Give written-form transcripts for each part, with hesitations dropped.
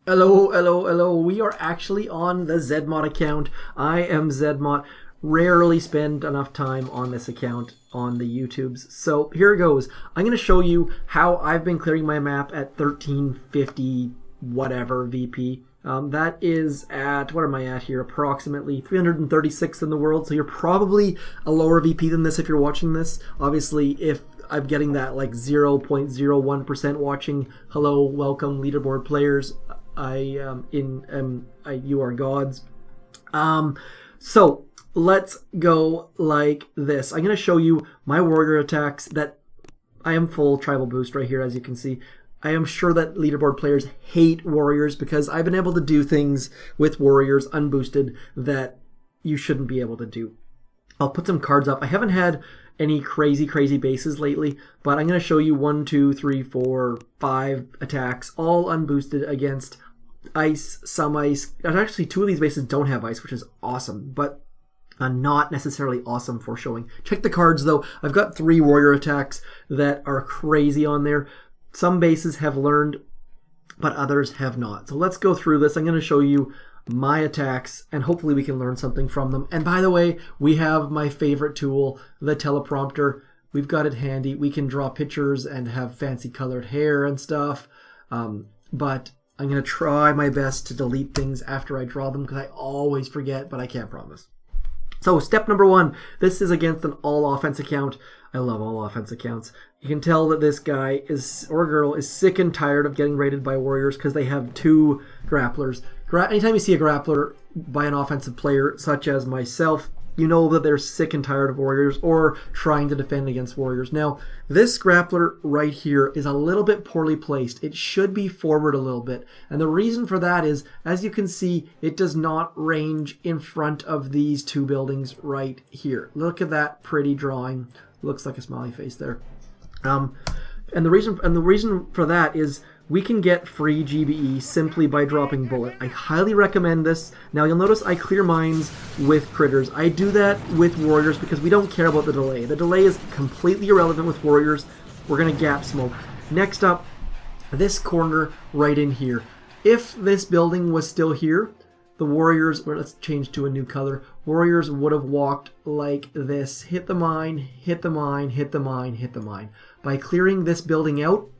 Hello, hello, hello. We are actually on the zmoT account. I am zmoT. Rarely spend enough time on this account on the YouTubes. So here it goes. I'm going to show you how I've been clearing my map at 1350 whatever VP. That is at, what am I at here? Approximately 336 in the world. So you're probably a lower VP than this if you're watching this. Obviously, if I'm getting that like 0.01% watching, hello, welcome, leaderboard players. You are gods. So let's go like this. I'm going to show you my warrior attacks that I am full tribal boost right here, as you can see. I am sure that leaderboard players hate warriors because I've been able to do things with warriors unboosted that you shouldn't be able to do. I'll put some cards up. I haven't had any crazy bases lately, but I'm going to show you 1, 2, 3, 4, 5 attacks, all unboosted against ice, some ice. Actually, 2 of these bases don't have ice, which is awesome, but not necessarily awesome for showing. Check the cards though. I've got 3 warrior attacks that are crazy on there. Some bases have learned, but others have not. So let's go through this. I'm going to show you my attacks, and hopefully we can learn something from them. And by the way, we have my favorite tool, the teleprompter. We've got it handy. We can draw pictures and have fancy colored hair and stuff. But I'm going to try my best to delete things after I draw them because I always forget, but I can't promise. So step number 1, this is against an all offense account. I love all offense accounts. You can tell that this guy is, or girl, is sick and tired of getting raided by warriors because they have 2 grapplers. Anytime you see a grappler by an offensive player such as myself, you know that they're sick and tired of warriors or trying to defend against warriors. Now, this grappler right here is a little bit poorly placed. It should be forward a little bit. And the reason for that is, as you can see, it does not range in front of these 2 buildings right here. Look at that pretty drawing. Looks like a smiley face there. And the reason for that is we can get free GBE simply by dropping Bullet. I highly recommend this. Now you'll notice I clear mines with critters. I do that with warriors because we don't care about the delay. The delay is completely irrelevant with warriors. We're going to gap smoke. Next up, this corner right in here. If this building was still here, the warriors, or let's change to a new color, warriors would have walked like this. Hit the mine, hit the mine, hit the mine, hit the mine. By clearing this building out,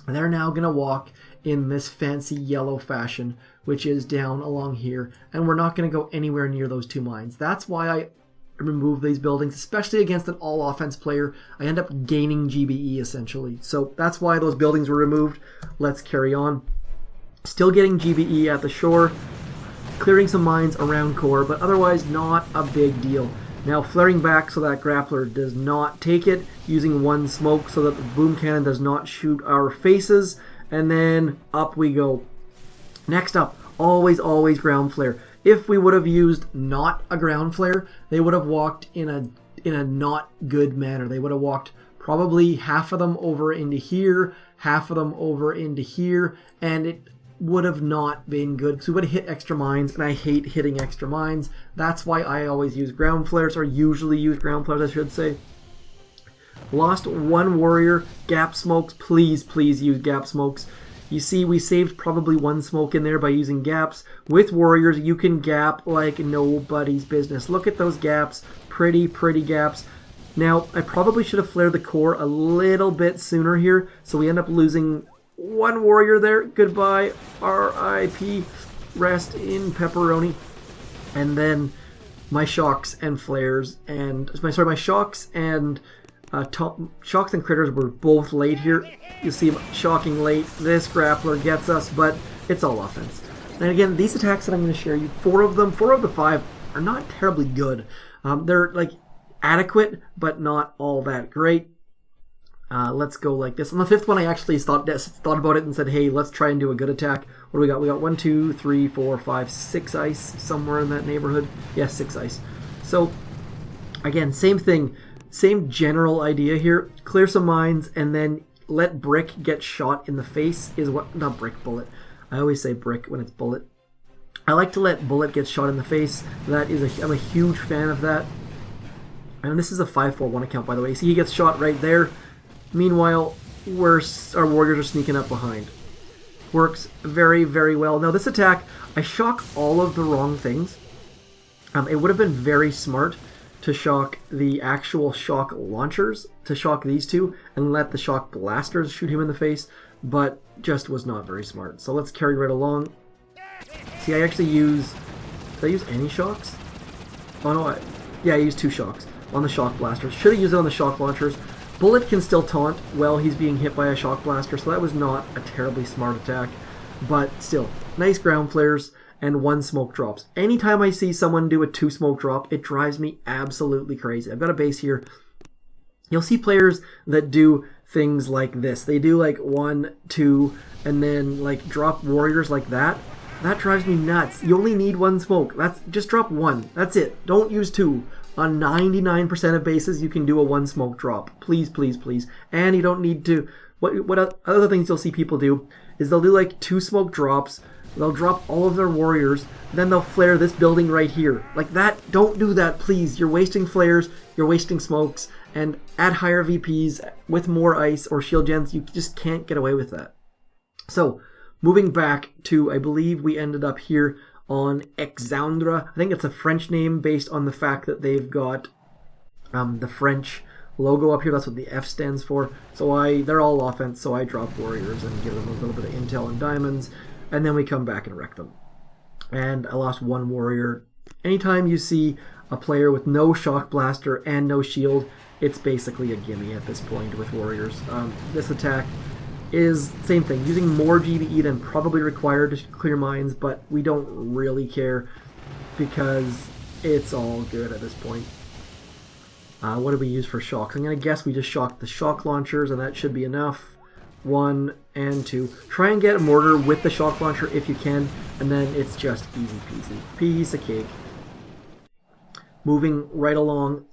they're now going to walk in this fancy yellow fashion, which is down along here, and we're not going to go anywhere near those 2 mines. That's why I remove these buildings, especially against an all-offense player. I end up gaining GBE, essentially. So that's why those buildings were removed. Let's carry on. Still getting GBE at the shore, clearing some mines around core, but otherwise not a big deal. Now flaring back so that grappler does not take it, using 1 smoke so that the boom cannon does not shoot our faces, and then up we go. Next up, always ground flare. If we would have used not a ground flare, they would have walked in a not good manner. They would have walked probably half of them over into here, half of them over into here, and it would have not been good because we would have hit extra mines, and I hate hitting extra mines. That's why I always use ground flares, or usually use ground flares, I should say. Lost 1 warrior. Gap smokes. Please use gap smokes. You see, we saved probably 1 smoke in there by using gaps. With warriors, you can gap like nobody's business. Look at those gaps. Pretty gaps. Now, I probably should have flared the core a little bit sooner here, so we end up losing 1 warrior there. Goodbye. R.I.P. Rest in pepperoni. And then my shocks and flares and my shocks and shocks and critters were both late here. You see shocking late. This grappler gets us, but it's all offense. And again, these attacks that I'm going to share you, 4 of the 5 are not terribly good. They're like adequate, but not all that great. Let's go like this. On the 5th one, I actually thought about it and said, hey, let's try and do a good attack. What do we got? We got 1, 2, 3, 4, 5, 6 ice, somewhere in that neighborhood. Yes, 6 ice. So, again, same thing. Same general idea here. Clear some mines and then let Brick get shot in the face is what... Not Brick, Bullet. I always say Brick when it's Bullet. I like to let Bullet get shot in the face. I'm a huge fan of that. And this is a 5-4-1 account, by the way. See, he gets shot right there. Meanwhile, our warriors are sneaking up behind. works very, very well. Now this attack, I shock all of the wrong things. It would have been very smart to shock the actual shock launchers, to shock these two, and let the shock blasters shoot him in the face, but just was not very smart. So let's carry right along. See, I actually use... Did I use any shocks? Oh no, yeah, I used 2 shocks on the shock blasters. Should have used it on the shock launchers. Bullet can still taunt while he's being hit by a shock blaster, so that was not a terribly smart attack. But still, nice ground flares and 1 smoke drops. Anytime I see someone do a 2 smoke drop, it drives me absolutely crazy. I've got a base here. You'll see players that do things like this. They do like 1, 2, and then like drop warriors like that. That drives me nuts. You only need 1 smoke. Just drop 1. That's it. Don't use 2. On 99% of bases, you can do a 1 smoke drop. Please, please, please. And you don't need to... What other things you'll see people do is they'll do like 2 smoke drops. They'll drop all of their warriors. Then they'll flare this building right here. Like that. Don't do that, please. You're wasting flares. You're wasting smokes. And at higher VPs with more ice or shield gens, you just can't get away with that. So, moving back to, I believe we ended up here on Exandra. I think it's a French name based on the fact that they've got the French logo up here. That's what the F stands for. So they're all offense, so I drop warriors and give them a little bit of intel and diamonds, and then we come back and wreck them. And I lost 1 warrior. Anytime you see a player with no shock blaster and no shield, it's basically a gimme at this point with warriors. This attack is same thing, using more GBE than probably required to clear mines, but we don't really care because it's all good at this point. What do we use for shocks? I'm going to guess we just shocked the shock launchers, and that should be enough. 1 and 2. Try and get a mortar with the shock launcher if you can, and then it's just easy peasy. Piece of cake. Moving right along.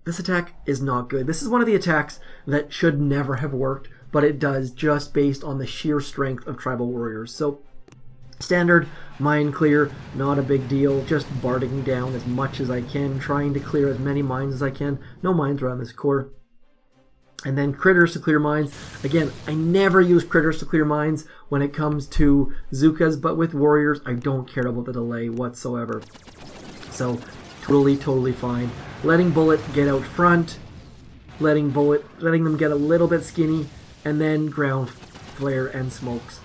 This attack is not good. This is one of the attacks that should never have worked, but it does just based on the sheer strength of tribal warriors. So, standard, mine clear, not a big deal, just barding down as much as I can, trying to clear as many mines as I can. No mines around this core. And then critters to clear mines. Again, I never use critters to clear mines when it comes to Zookas, but with warriors, I don't care about the delay whatsoever. So, totally fine. Letting Bullet get out front, letting them get a little bit skinny, and then ground flare and smokes.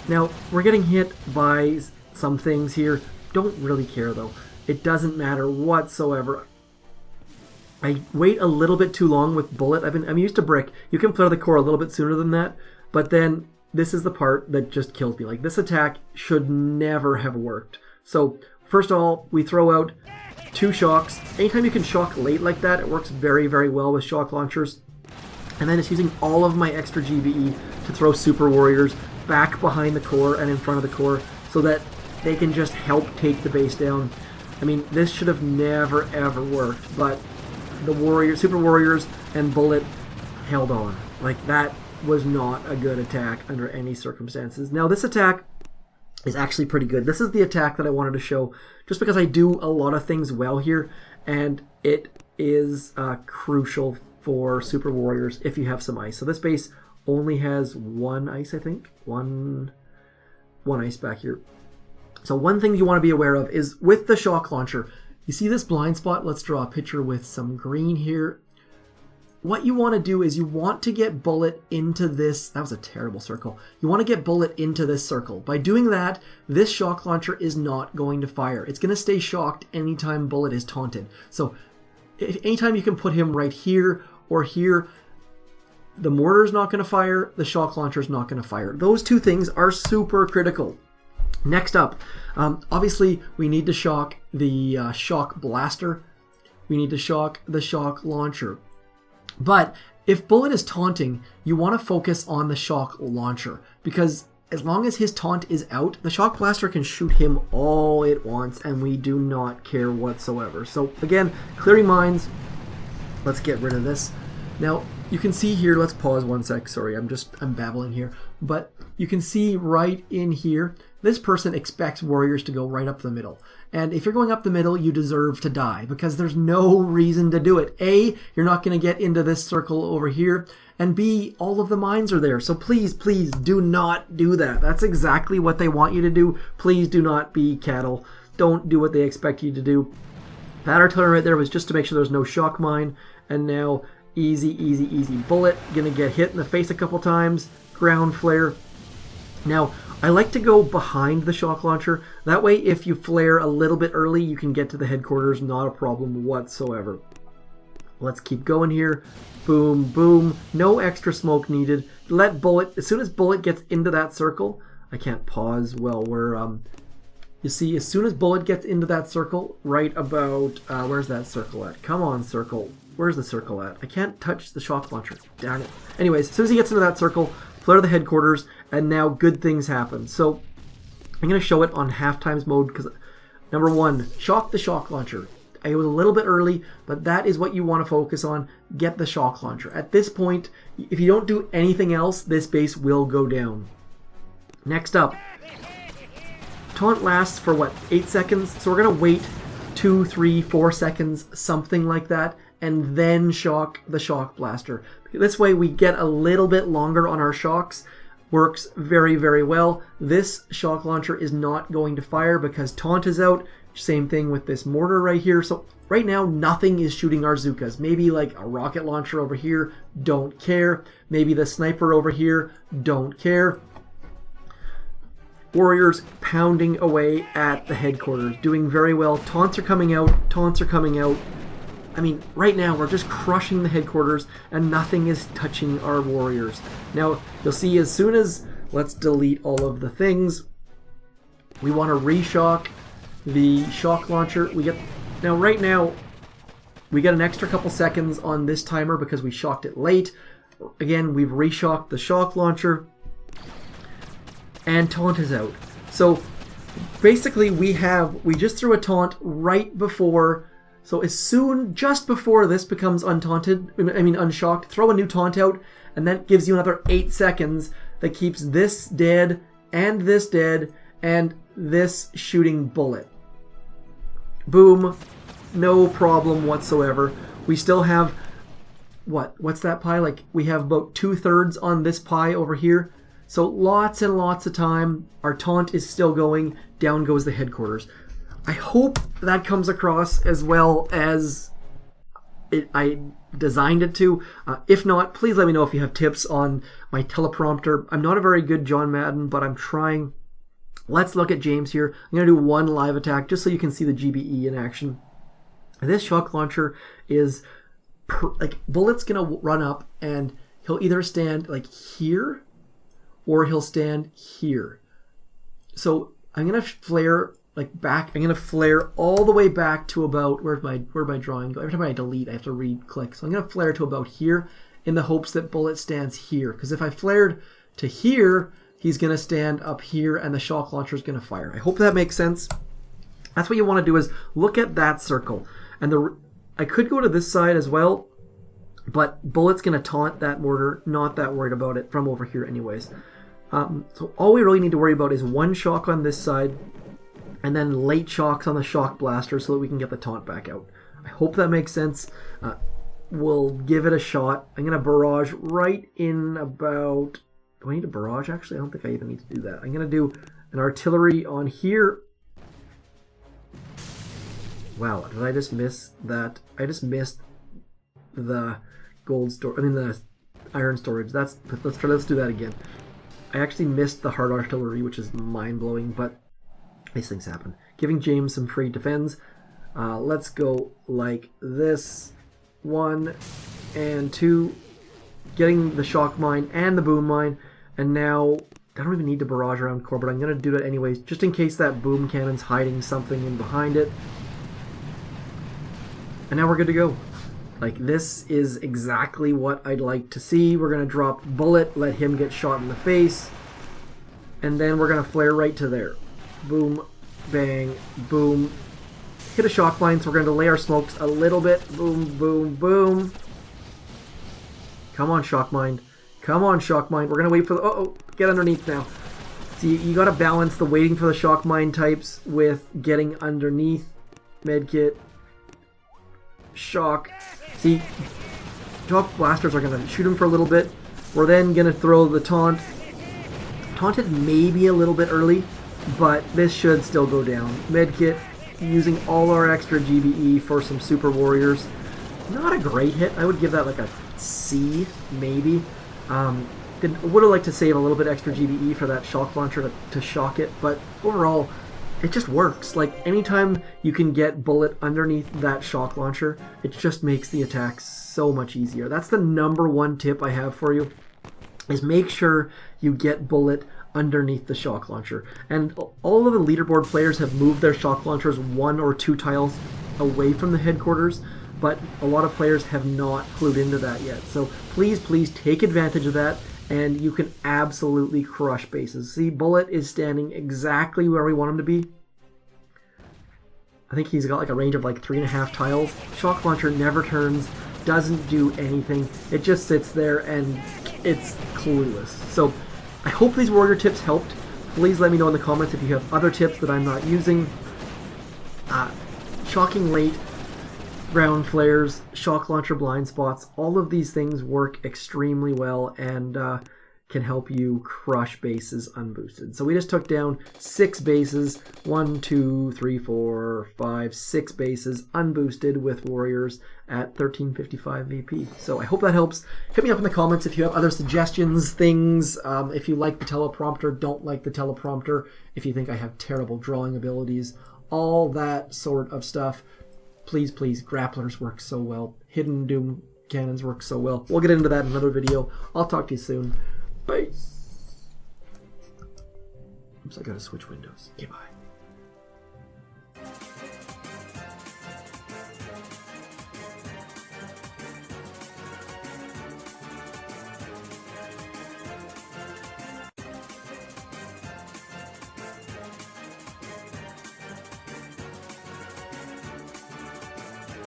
Now, we're getting hit by some things here. Don't really care though. It doesn't matter whatsoever. I wait a little bit too long with Bullet. I'm used to Brick. You can flare the core a little bit sooner than that, but then this is the part that just kills me. Like, this attack should never have worked. So, first of all, we throw out 2 shocks. Anytime you can shock late like that, it works very, very well with shock launchers. And then it's using all of my extra GBE to throw super warriors back behind the core and in front of the core so that they can just help take the base down. I mean, this should have never ever worked, but the super warriors and Bullet held on. Like, that was not a good attack under any circumstances. Now, this attack is actually pretty good. This is the attack that I wanted to show just because I do a lot of things well here, and it is crucial for super warriors if you have some ice. So this base only has 1 ice, I think. One ice back here. So one thing you want to be aware of is with the shock launcher, you see this blind spot? Let's draw a picture with some green here. What you want to do is you want to get Bullet into this. That was a terrible circle. You want to get Bullet into this circle. By doing that, this shock launcher is not going to fire. It's going to stay shocked anytime Bullet is taunted. So anytime you can put him right here or here, the mortar is not going to fire, the shock launcher is not going to fire. Those 2 things are super critical. Next up, obviously we need to shock the shock blaster. We need to shock the shock launcher. But if Bullet is taunting, you want to focus on the shock launcher, because as long as his taunt is out, the shock blaster can shoot him all it wants, and we do not care whatsoever. So again, clearing mines. Let's get rid of this. Now, you can see here, let's pause 1 sec, sorry, I'm babbling here, but you can see right in here, this person expects warriors to go right up the middle. And if you're going up the middle, you deserve to die because there's no reason to do it. A, you're not going to get into this circle over here. And B, all of the mines are there. So please, please do not do that. That's exactly what they want you to do. Please do not be cattle. Don't do what they expect you to do. That artillery right there was just to make sure there's no shock mine. And now, easy, easy, easy bullet. Gonna get hit in the face a couple times. Ground flare. Now, I like to go behind the shock launcher. That way, if you flare a little bit early, you can get to the headquarters. Not a problem whatsoever. Let's keep going here. Boom, boom. No extra smoke needed. Let Bullet, as soon as Bullet gets into that circle, I can't pause while we're, you see, as soon as Bullet gets into that circle, right about, where's that circle at? Come on, circle. Where's the circle at? I can't touch the shock launcher. Darn it. Anyways, as soon as he gets into that circle, flare the headquarters, and now good things happen. So I'm going to show it on half times mode because, number one, shock the shock launcher. I was a little bit early, but that is what you want to focus on. Get the shock launcher. At this point, if you don't do anything else, this base will go down. Next up, taunt lasts for what, 8 seconds? So we're going to wait 2, 3, 4 seconds, something like that, and then shock the shock blaster. This way we get a little bit longer on our shocks. Works very, very well. This shock launcher is not going to fire because taunt is out. Same thing with this mortar right here. So right now, nothing is shooting our Zookas. Maybe like a rocket launcher over here, don't care. Maybe the sniper over here, don't care. Warriors pounding away at the headquarters, doing very well. Taunts are coming out, taunts are coming out. I mean, right now, we're just crushing the headquarters, and nothing is touching our warriors. Now, you'll see as soon as, let's delete all of the things. We want to re-shock the shock launcher. Now right now we get an extra couple seconds on this timer because we shocked it late. Again, we've reshocked the shock launcher and taunt is out. So basically we just threw a taunt right before, so just before this becomes unshocked, throw a new taunt out, and that gives you another 8 seconds that keeps this dead and this shooting Bullet. Boom. No problem whatsoever. We still have, what's that pie? Like, we have about 2/3 on this pie over here. So lots and lots of time. Our taunt is still going. Down goes the headquarters. I hope that comes across as well as I designed it to. If not, please let me know if you have tips on my teleprompter. I'm not a very good John Madden, but I'm trying. Let's look at James here. I'm going to do one live attack just so you can see the GBE in action. This shock launcher is, Bullet's going to run up and he'll either stand like here or he'll stand here. So I'm going to flare like back. I'm going to flare all the way back to about, where'd my drawing go? Every time I delete, I have to re-click. So I'm going to flare to about here in the hopes that Bullet stands here. Because if I flared to here, he's going to stand up here and the shock launcher is going to fire. I hope that makes sense. That's what you want to do, is look at that circle. And I could go to this side as well, but Bullet's going to taunt that mortar. Not that worried about it from over here anyways. So all we really need to worry about is one shock on this side and then late shocks on the shock blaster so that we can get the taunt back out. I hope that makes sense. We'll give it a shot. I'm going to barrage right in about... Do I need a barrage? Actually, I don't think I even need to do that. I'm going to do an artillery on here. Wow, did I just miss that? I just missed the gold the iron storage. Let's do that again. I actually missed the hard artillery, which is mind-blowing, but these things happen. Giving James some free defense. Let's go like this. 1 and 2. Getting the shock mine and the boom mine, and now I don't even need to barrage around core, but I'm going to do that anyways, just in case that boom cannon's hiding something in behind it. And now we're good to go. Like, this is exactly what I'd like to see. We're going to drop Bullet, let him get shot in the face, and then we're going to flare right to there. Boom, bang, boom. Hit a shock mine, so we're going to delay our smokes a little bit. Boom, boom, boom. Come on, shock mine. Come on, shock mine. We're going to wait for the... Uh-oh, get underneath now. So you got to balance the waiting for the shock mine types with getting underneath. Medkit. Shock. See, shock blasters are going to shoot him for a little bit. We're then going to throw the taunt. Taunted maybe a little bit early, but this should still go down. Medkit, using all our extra GBE for some super warriors. Not a great hit. I would give that like a C, maybe. Would have liked to save a little bit extra GBE for that shock launcher to shock it, but overall, it just works. Like, anytime you can get Bullet underneath that shock launcher, it just makes the attack so much easier. That's the #1 tip I have for you, is make sure you get Bullet underneath the shock launcher. And all of the leaderboard players have moved their shock launchers 1 or 2 tiles away from the headquarters, but a lot of players have not clued into that yet. So please take advantage of that, and you can absolutely crush bases. See, Bullet is standing exactly where we want him to be. I think he's got like a range of like 3.5 tiles. Shock launcher never turns, doesn't do anything. It just sits there and it's clueless. So I hope these warrior tips helped. Please let me know in the comments if you have other tips that I'm not using. Shocking late, ground flares, shock launcher blind spots, all of these things work extremely well and can help you crush bases unboosted. So we just took down 6 bases, 1, 2, 3, 4, 5, 6 bases unboosted with warriors at 1355 VP. So I hope that helps. Hit me up in the comments if you have other suggestions, things, if you like the teleprompter, don't like the teleprompter, if you think I have terrible drawing abilities, all that sort of stuff. Please, grapplers work so well. Hidden Doom cannons work so well. We'll get into that in another video. I'll talk to you soon. Bye. Oops, I gotta switch windows. Okay, bye.